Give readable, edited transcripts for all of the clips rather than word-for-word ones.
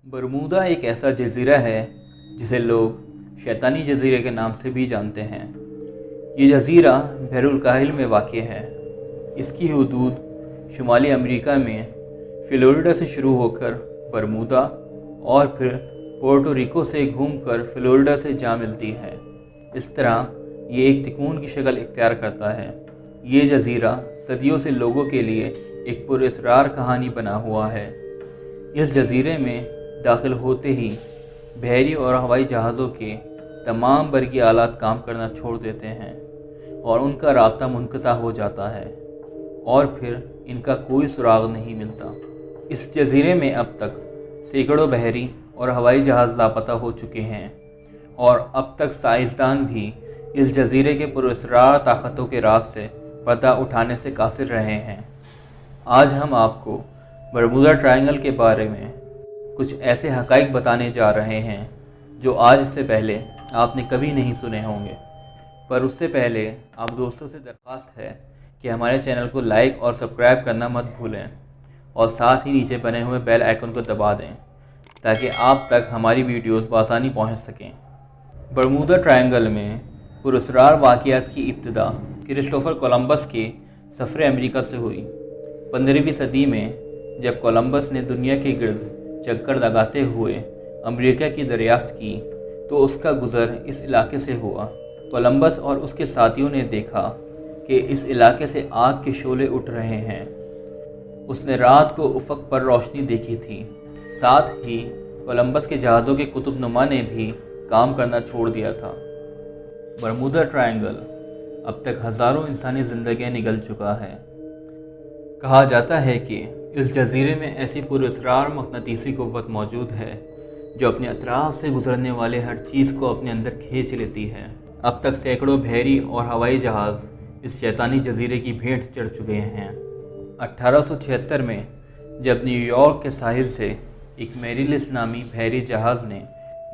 Bermuda एक ऐसा Jazeera है जिसे लोग शैतानी जज़ीरे के नाम से भी जानते हैं। ये जज़ीरा बहरुल काहिल में वाक़ है। इसकी हदूद शुमाली अमेरिका में फ़्लोरिडा से शुरू होकर बरमूदा और फिर पोर्टो रिको से घूमकर फ़्लोरिडा से जा मिलती है। इस तरह ये एक तिकोन की शक्ल इख्तियार करता है। ये जज़ीरा सदियों से लोगों के लिए एक पुरअसरार कहानी बना हुआ है। इस जज़ीरे में दाखिल होते ही बहरी और हवाई जहाज़ों के तमाम बरकी आलात काम करना छोड़ देते हैं और उनका राब्ता मुनक़ता हो जाता है और फिर इनका कोई सुराग नहीं मिलता। इस जज़ीरे में अब तक सैकड़ों बहरी और हवाई जहाज़ लापता हो चुके हैं और अब तक साइंसदान भी इस जज़ीरे के पुरअसरार ताकतों के राज से पर्दा उठाने से कासिर रहे हैं। आज हम आपको बरमूदा ट्रायंगल के बारे में कुछ ऐसे हक़ाइक़ बताने जा रहे हैं जो आज से पहले आपने कभी नहीं सुने होंगे। पर उससे पहले आप दोस्तों से दरख्वास्त है कि हमारे चैनल को लाइक और सब्सक्राइब करना मत भूलें और साथ ही नीचे बने हुए बेल आइकन को दबा दें ताकि आप तक हमारी वीडियोस बआसानी पहुंच सकें। बरमूदा ट्रायंगल में पुरअसरार वाक़ियात की इब्तिदा क्रिस्टोफर कोलंबस के सफ़र अमेरिका से हुई। 15वीं सदी में जब कोलंबस ने दुनिया के गिर्द चक्कर लगाते हुए अमेरिका की दरियाफ्त की तो उसका गुज़र इस इलाके से हुआ। कोलंबस और उसके साथियों ने देखा कि इस इलाके से आग के शोले उठ रहे हैं। उसने रात को उफ़क़ पर रोशनी देखी थी। साथ ही कोलंबस के जहाज़ों के कुतुबनुमा ने भी काम करना छोड़ दिया था। बरमूदा ट्रायंगल अब तक हज़ारों इंसानी ज़िंदगियाँ निगल चुका है। कहा जाता है कि इस जज़ीरे में ऐसी पुरअसरार मक़नातीसी क़ुव्वत मौजूद है जो अपने अतराफ़ से गुज़रने वाले हर चीज़ को अपने अंदर खींच लेती है। अब तक सैकड़ों बहरी और हवाई जहाज़ इस शैतानी जज़ीरे की भेंट चढ़ चुके हैं। 1876 में जब न्यूयॉर्क के साहिल से एक मैरीलिस नामी बहरी जहाज़ ने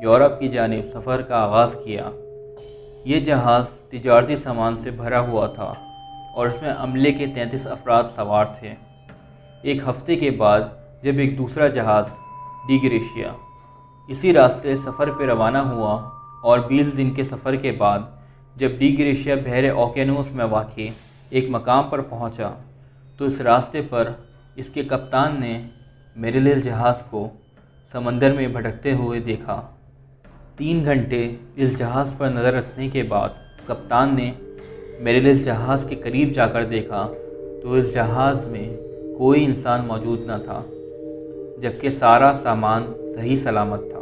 यूरोप की जानिब सफ़र का आगाज़ किया। ये जहाज़ तिजारती सामान से भरा हुआ था और इसमें अमले के 33 अफराद सवार थे। एक हफ़्ते के बाद जब एक दूसरा जहाज़ डी ग्रेशिया इसी रास्ते सफ़र पर रवाना हुआ और 20 दिन के सफ़र के बाद जब डी ग्रेशिया बहरे ओकेनोस में वाक़े एक मकाम पर पहुंचा तो इस रास्ते पर इसके कप्तान ने मैरीलिस जहाज़ को समंदर में भटकते हुए देखा। 3 घंटे इस जहाज़ पर नज़र रखने के बाद कप्तान ने मैरीलिस जहाज़ के करीब जाकर देखा तो इस जहाज़ में कोई इंसान मौजूद न था, जबकि सारा सामान सही सलामत था।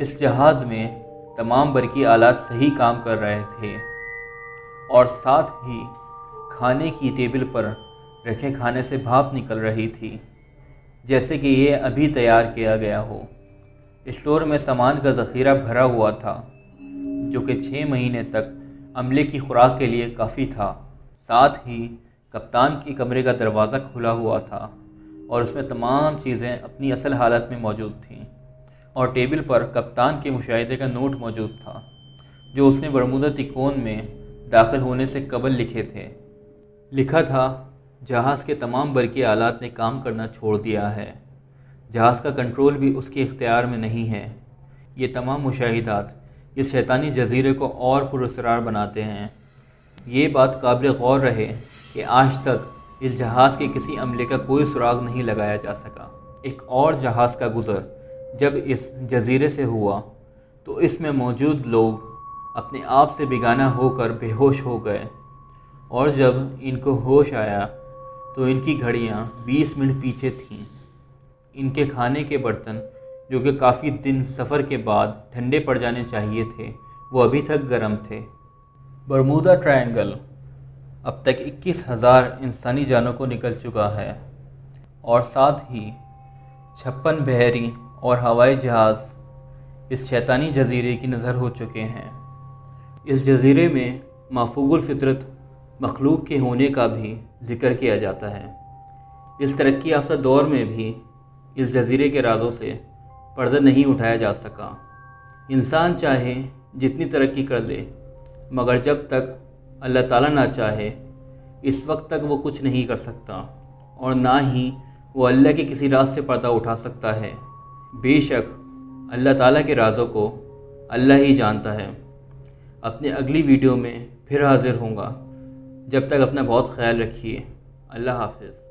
इस जहाज़ में तमाम बरकी आलात सही काम कर रहे थे और साथ ही खाने की टेबल पर रखे खाने से भाप निकल रही थी जैसे कि ये अभी तैयार किया गया हो। स्टोर में सामान का ज़ख़ीरा भरा हुआ था जो कि 6 महीने तक अमले की खुराक के लिए काफ़ी था। साथ ही कप्तान के कमरे का दरवाज़ा खुला हुआ था और उसमें तमाम चीज़ें अपनी असल हालत में मौजूद थीं और टेबल पर कप्तान के मुशाहिदे का नोट मौजूद था जो उसने बरमूदा तिकोन में दाखिल होने से कबल लिखे थे। लिखा था, जहाज़ के तमाम बरकी आलात ने काम करना छोड़ दिया है। जहाज़ का कंट्रोल भी उसके इख्तियार में नहीं है। ये तमाम मुशाहिदात इस शैतानी जज़ीरे को और पुरअसरार बनाते हैं। ये बात काबिल गौर रहे कि आज तक इस जहाज़ के किसी अमले का कोई सुराग नहीं लगाया जा सका। एक और जहाज़ का गुज़र जब इस जज़ीरे से हुआ तो इसमें मौजूद लोग अपने आप से बेगाना होकर बेहोश हो गए और जब इनको होश आया तो इनकी घड़ियाँ 20 मिनट पीछे थीं। इनके खाने के बर्तन जो कि काफ़ी दिन सफ़र के बाद ठंडे पड़ जाने चाहिए थे वो अभी तक गर्म थे। बरमूदा ट्रायंगल अब तक 21,000 इंसानी जानों को निकल चुका है और साथ ही 56 बहरी और हवाई जहाज़ इस शैतानी जज़ीरे की नज़र हो चुके हैं। इस जज़ीरे में माफूगुल फितरत मखलूक के होने का भी ज़िक्र किया जाता है। इस तरक्की याफ्ता दौर में भी इस जज़ीरे के राज़ों से पर्दा नहीं उठाया जा सका। इंसान चाहे जितनी तरक्की कर ले मगर जब तक अल्लाह ताला ना चाहे इस वक्त तक वो कुछ नहीं कर सकता और ना ही वो अल्लाह के किसी राज से पर्दा उठा सकता है। بے شک اللہ تعالیٰ کے رازوں کو اللہ ہی جانتا ہے۔ اپنی اگلی ویڈیو میں پھر حاضر ہوں گا، جب تک اپنا بہت خیال رکھیے۔ اللہ حافظ۔